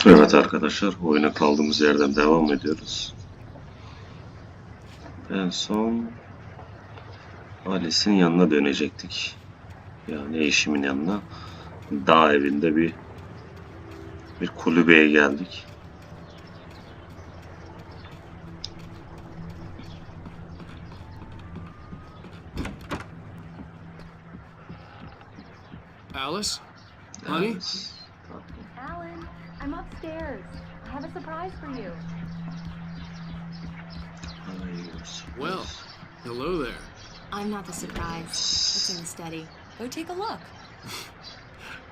Evet arkadaşlar, oyuna kaldığımız yerden devam ediyoruz. En son Alice'in yanına dönecektik. Yani eşimin yanına. Dağ evinde bir kulübeye geldik. Alice? Honey? Alan, I'm upstairs. I have a surprise for you. Well, hello there. I'm not the surprise. It's in the study. Go take a look.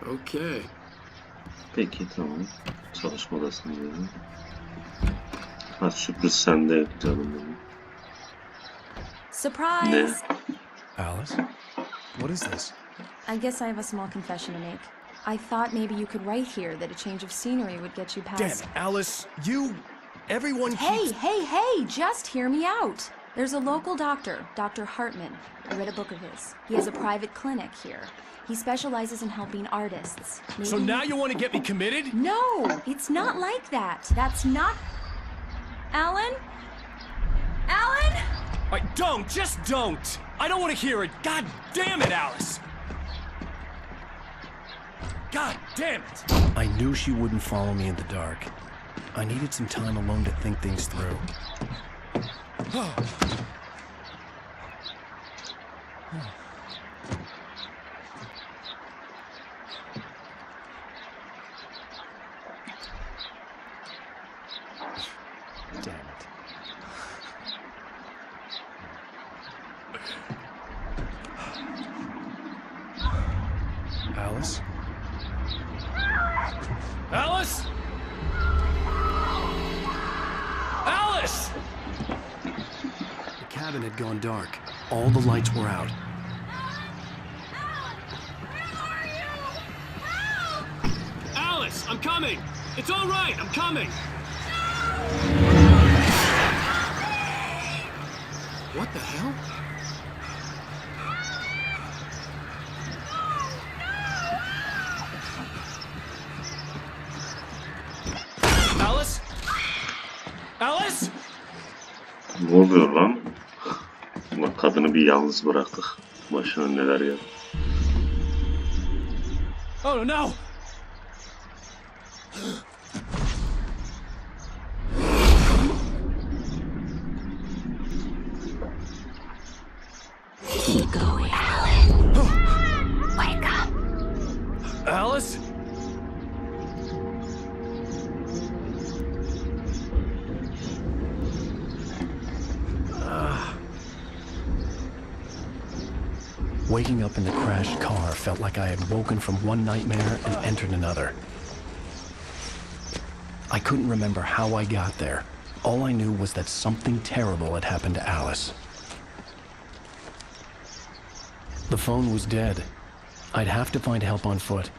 Okay. Peki tamam. Çalışma odasına gidelim. Ha, sürpriz sende canım benim. Surprise! Alice? What is this? I guess I have a small confession to make. I thought maybe you could write here that a change of scenery would get you past... Damn, Alice, you... Everyone Hey, keeps... hey, just hear me out. There's a local doctor, Dr. Hartman. I read a book of his. He has a private clinic here. He specializes in helping artists. Maybe... So now you want to get me committed? No, it's not like that. That's not... Alan? Alan? Don't, just don't! I don't want to hear it! God damn it, Alice! God damn it! I knew she wouldn't follow me in the dark. I needed some time alone to think things through. Damn it. Alice? Alice? Alice! The cabin had gone dark. All the lights were out. Alice, I'm coming! It's all right, I'm coming! What the hell? Alice? Alice? Ne oluyor lan? Ulan kadını bir yalnız bıraktık. Başına neler geldi. Oh no! Keep going, Alan. Wake up. Alice? Waking up in the crashed car felt like I had woken from one nightmare and entered another. I couldn't remember how I got there. All I knew was that something terrible had happened to Alice. The phone was dead. I'd have to find help on foot.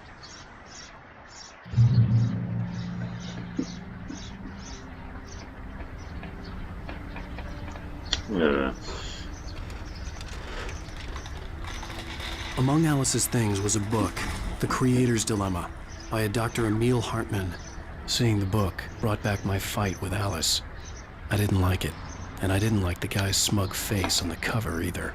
Evet. Among Alice's things was a book, The Creator's Dilemma, by a Dr. Emil Hartman. Seeing the book brought back my fight with Alice. I didn't like it, and I didn't like the guy's smug face on the cover either.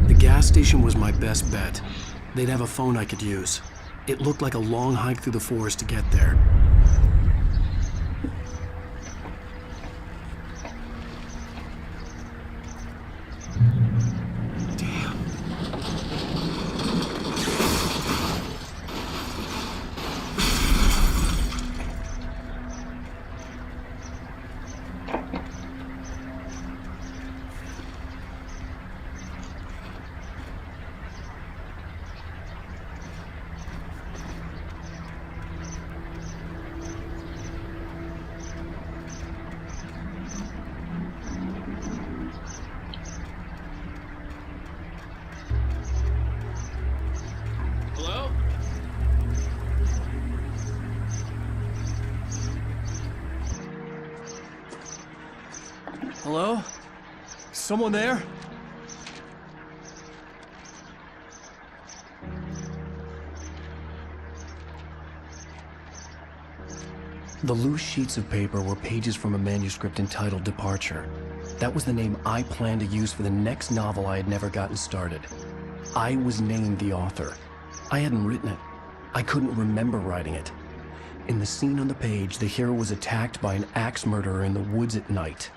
The gas station was my best bet. They'd have a phone I could use. It looked like a long hike through the forest to get there. Damn. Someone there? The loose sheets of paper were pages from a manuscript entitled Departure. That was the name I planned to use for the next novel I had never gotten started. I was named the author. I hadn't written it. I couldn't remember writing it. In the scene on the page, the hero was attacked by an axe murderer in the woods at night.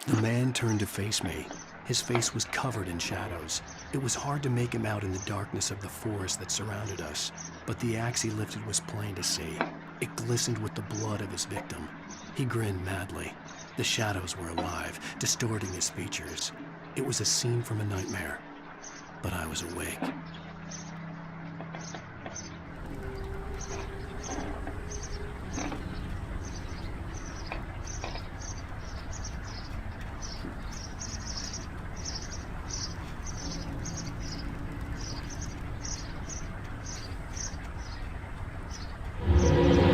The man turned to face me. His face was covered in shadows. It was hard to make him out in the darkness of the forest that surrounded us, but the axe he lifted was plain to see. It glistened with the blood of his victim. He grinned madly. The shadows were alive, distorting his features. It was a scene from a nightmare, but I was awake.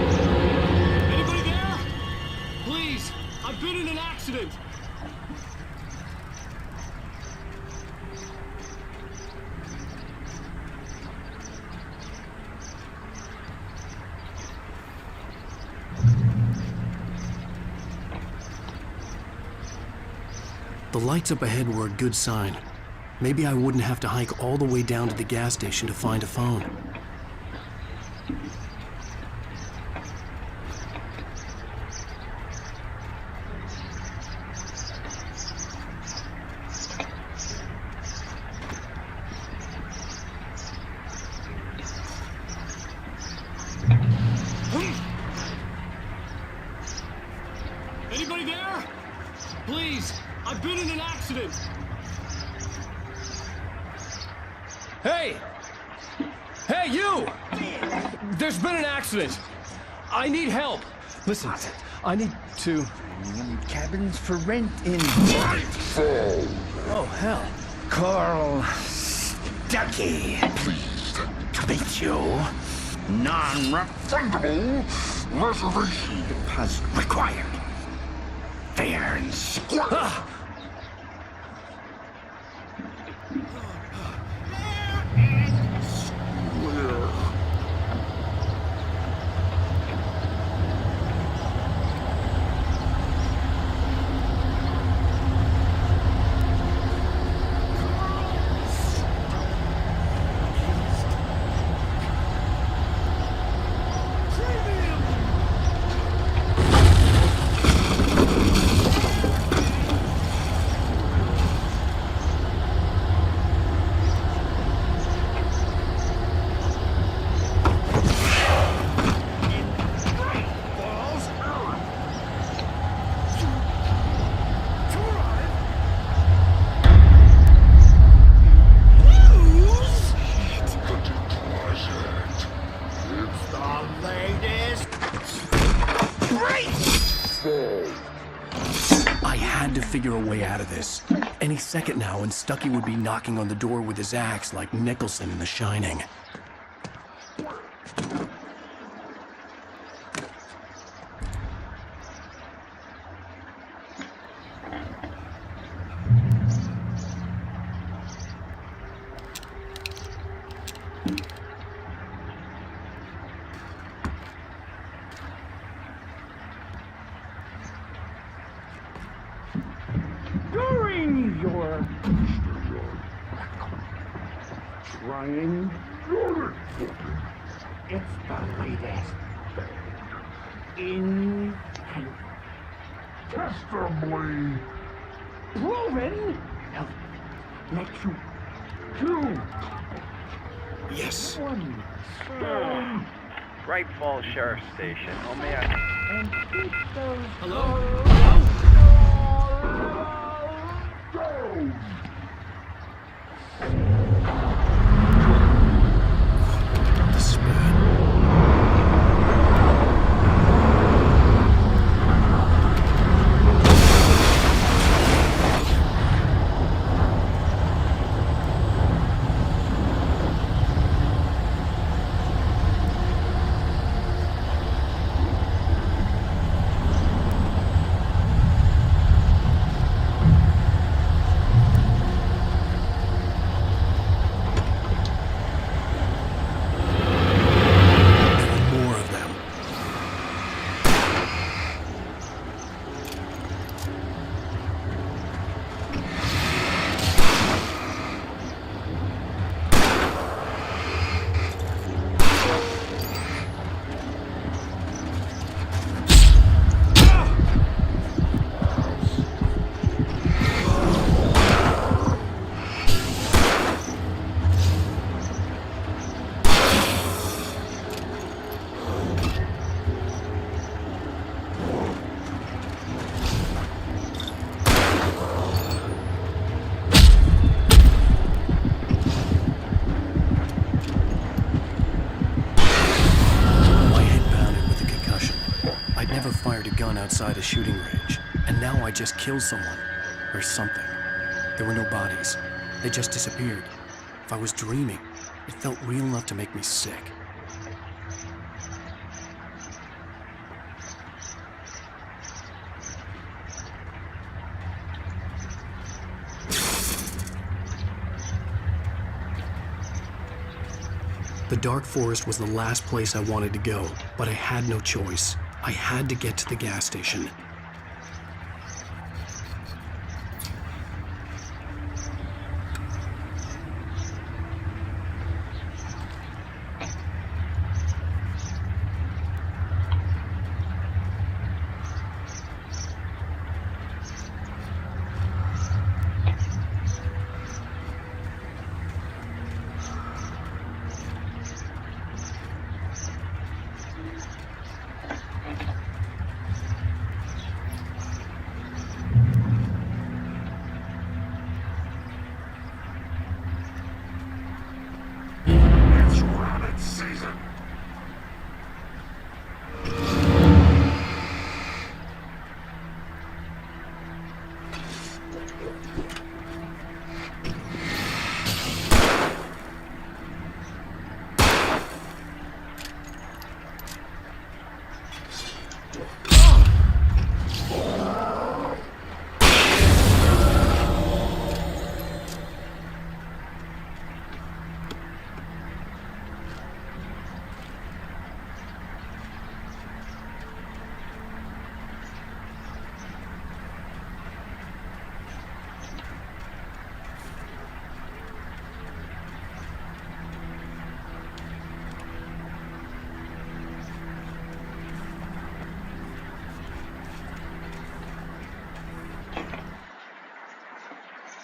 Anybody there? Please, I've been in an accident. The lights up ahead were a good sign. Maybe I wouldn't have to hike all the way down to the gas station to find a phone. Anybody there? Please, I've been in an accident. Hey! Hey, you! There's been an accident. I need help. Listen, I need to... Cabins for rent in Oh, hell. Carl Stuckey. Pleased to meet you. Non-refundable reservation deposit required. Fair and square. Ah! I had to figure a way out of this. Any second now, and Stuckey would be knocking on the door with his axe like Nicholson in The Shining. During your trying it's the latest in testably proven health makes you two. Yes. One stone Bright Falls Sheriff Station. Oh man. and keep those Hello? down. This is bad. never fired a gun outside a shooting range, and now I just killed someone. Or something. There were no bodies. They just disappeared. If I was dreaming, it felt real enough to make me sick. The dark forest was the last place I wanted to go, but I had no choice. I had to get to the gas station. It's rabbit season.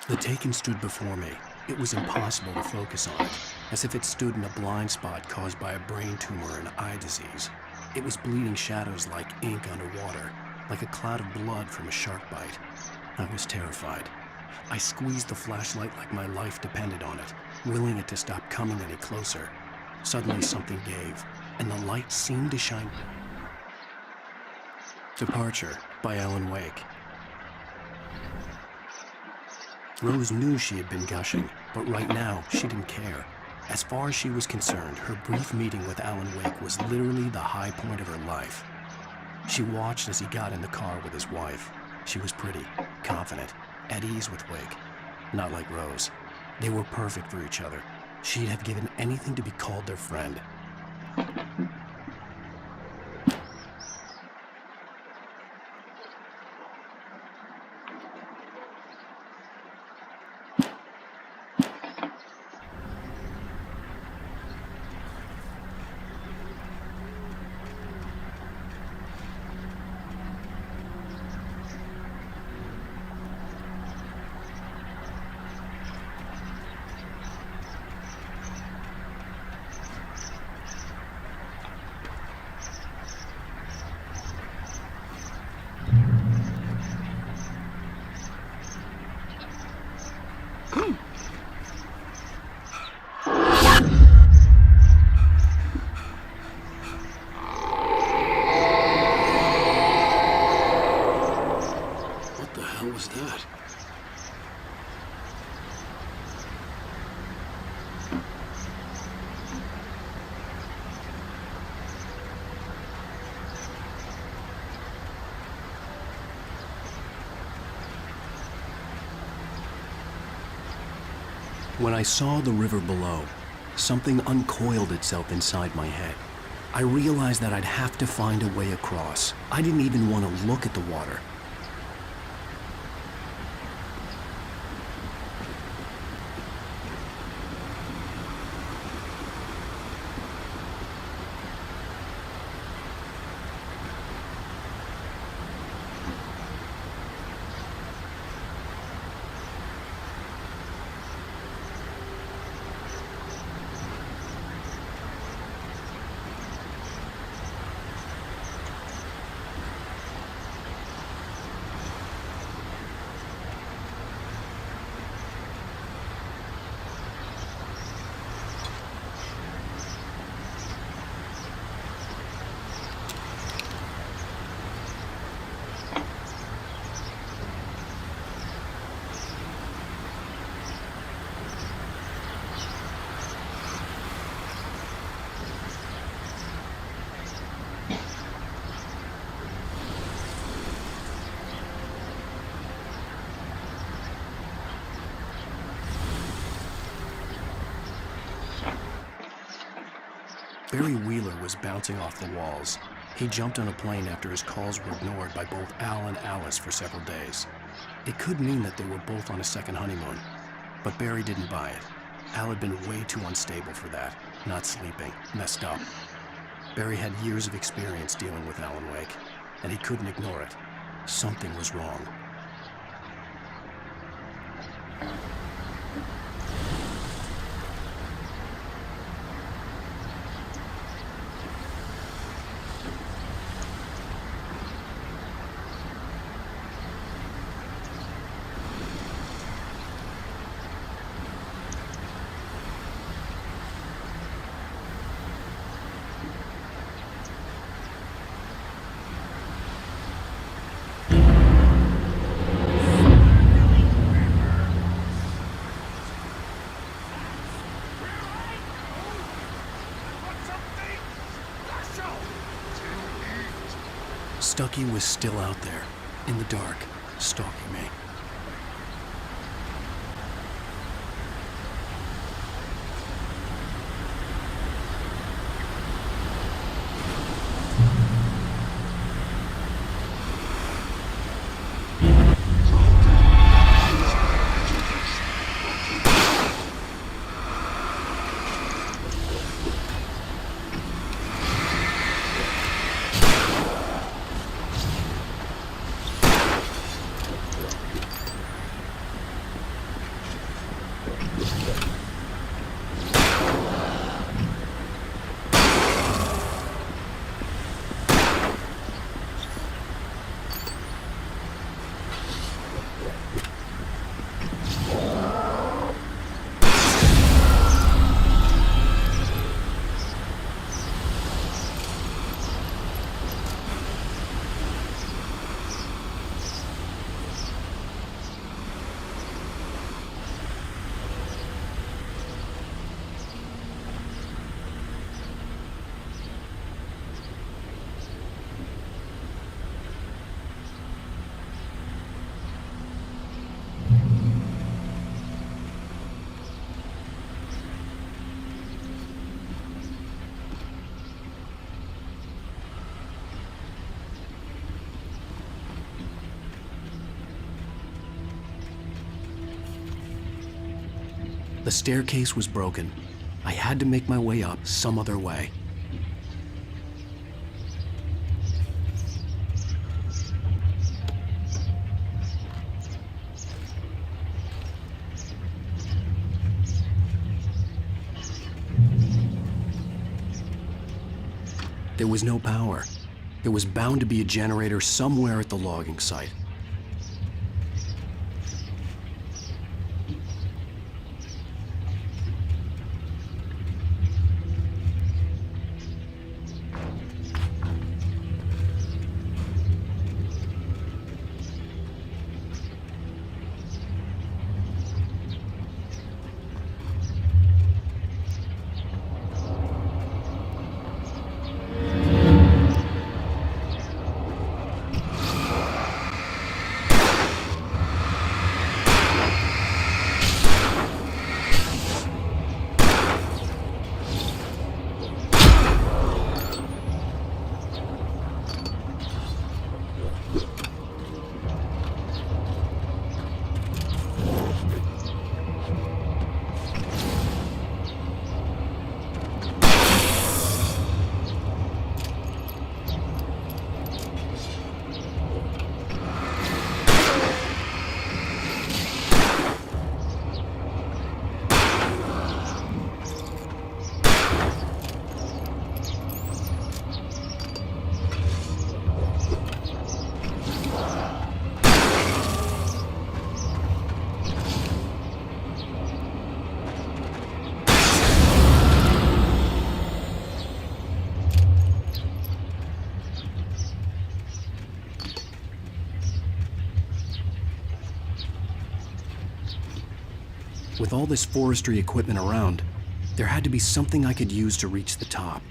The Taken stood before me. It was impossible to focus on it, as if it stood in a blind spot caused by a brain tumor and eye disease. It was bleeding shadows like ink underwater, like a cloud of blood from a shark bite. I was terrified. I squeezed the flashlight like my life depended on it, willing it to stop coming any closer. Suddenly something gave, and the light seemed to shine. Departure by Alan Wake. Rose knew she had been gushing, but right now, she didn't care. As far as she was concerned, her brief meeting with Alan Wake was literally the high point of her life. She watched as he got in the car with his wife. She was pretty, confident, at ease with Wake. Not like Rose. They were perfect for each other. She'd have given anything to be called their friend. What the hell was that? When I saw the river below, something uncoiled itself inside my head. I realized that I'd have to find a way across. I didn't even want to look at the water. Barry Wheeler was bouncing off the walls. He jumped on a plane after his calls were ignored by both Al and Alice for several days. It could mean that they were both on a second honeymoon, but Barry didn't buy it. Al had been way too unstable for that, not sleeping, messed up. Barry had years of experience dealing with Alan Wake, and he couldn't ignore it. Something was wrong. Stucky was still out there, in the dark, stalking me. The staircase was broken. I had to make my way up some other way. There was no power. There was bound to be a generator somewhere at the logging site. With all this forestry equipment around, there had to be something I could use to reach the top.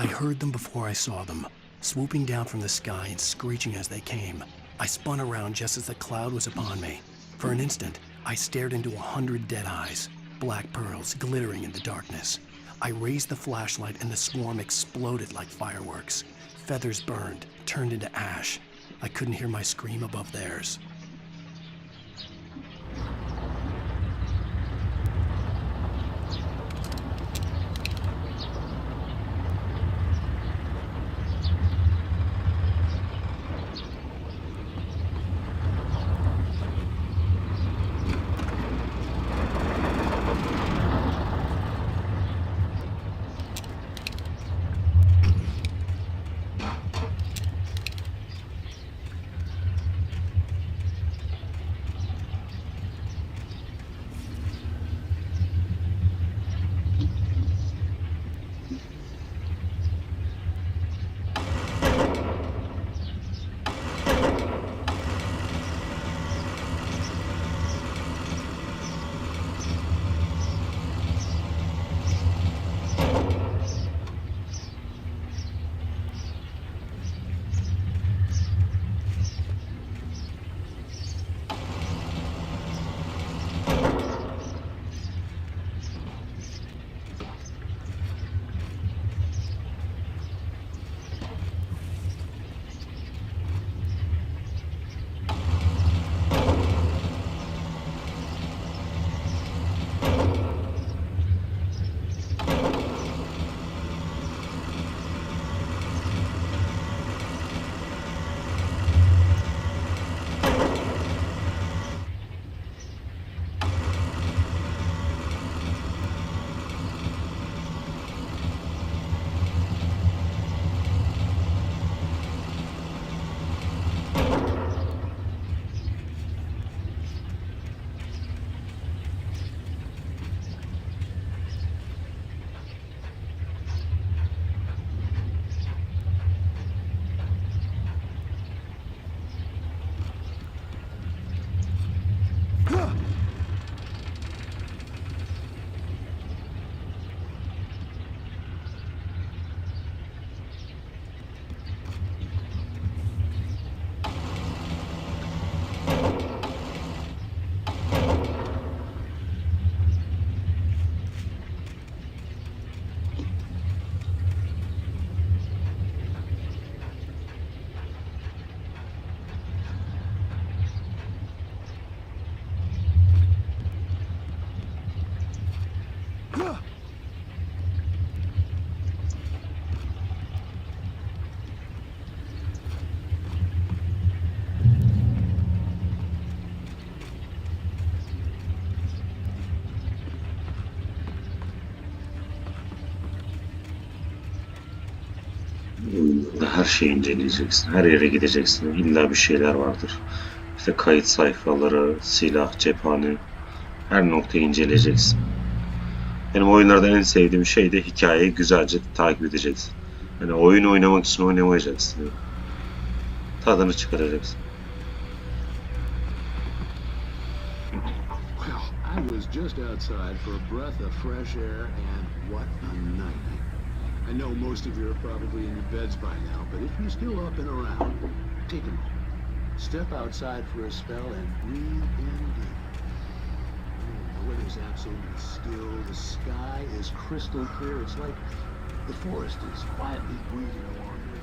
I heard them before I saw them, swooping down from the sky and screeching as they came. I spun around just as the cloud was upon me. For an instant, I stared into 100 dead eyes, black pearls glittering in the darkness. I raised the flashlight and the swarm exploded like fireworks. Feathers burned, turned into ash. I couldn't hear my scream above theirs. Her şeyi inceleyeceksin. Her yere gideceksin. İlla bir şeyler vardır. İşte kayıt sayfaları, silah, cephane. Her noktayı inceleyeceksin. Benim oyunlarda en sevdiğim şey de hikayeyi güzelce takip edeceksin. Yani oyun oynamak için oynamayacaksın. Yani. Tadını çıkaracaksın. Well, I was just outside for a breath of fresh air, and what a night. I know most of you are probably in your beds by now, but if you're still up and around, take a moment. Step outside for a spell and breathe in deep. The weather's absolutely still. The sky is crystal clear. It's like the forest is quietly breathing along you.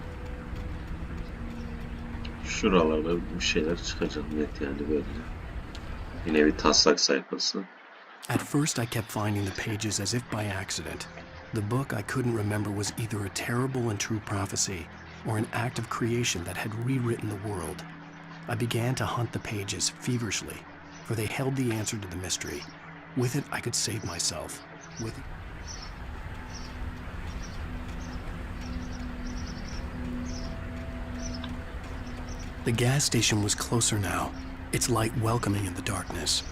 Şuralarda bir şeyler çıkacak net yani böyle. Yine bir taslak sayfası. At first I kept finding the pages as if by accident. The book I couldn't remember was either a terrible and true prophecy or an act of creation that had rewritten the world. I began to hunt the pages feverishly, for they held the answer to the mystery. With it, I could save myself. With it... The gas station was closer now, its light welcoming in the darkness.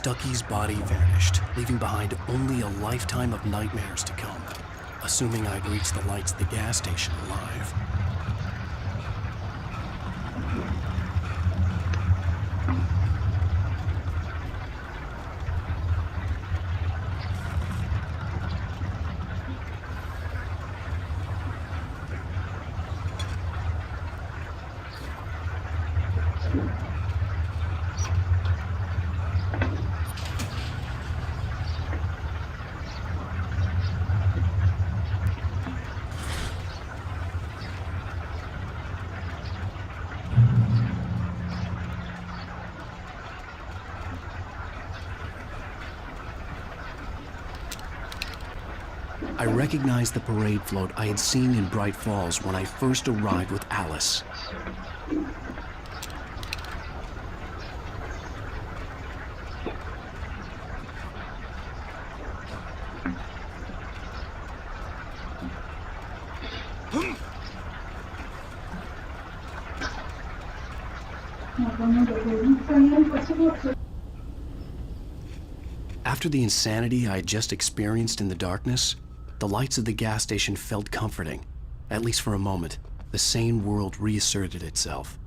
Stucky's body vanished, leaving behind only a lifetime of nightmares to come, assuming I'd reached the lights of the gas station alive. I recognized the parade float I had seen in Bright Falls when I first arrived with Alice. After the insanity I had just experienced in the darkness, the lights of the gas station felt comforting. At least for a moment, the sane world reasserted itself.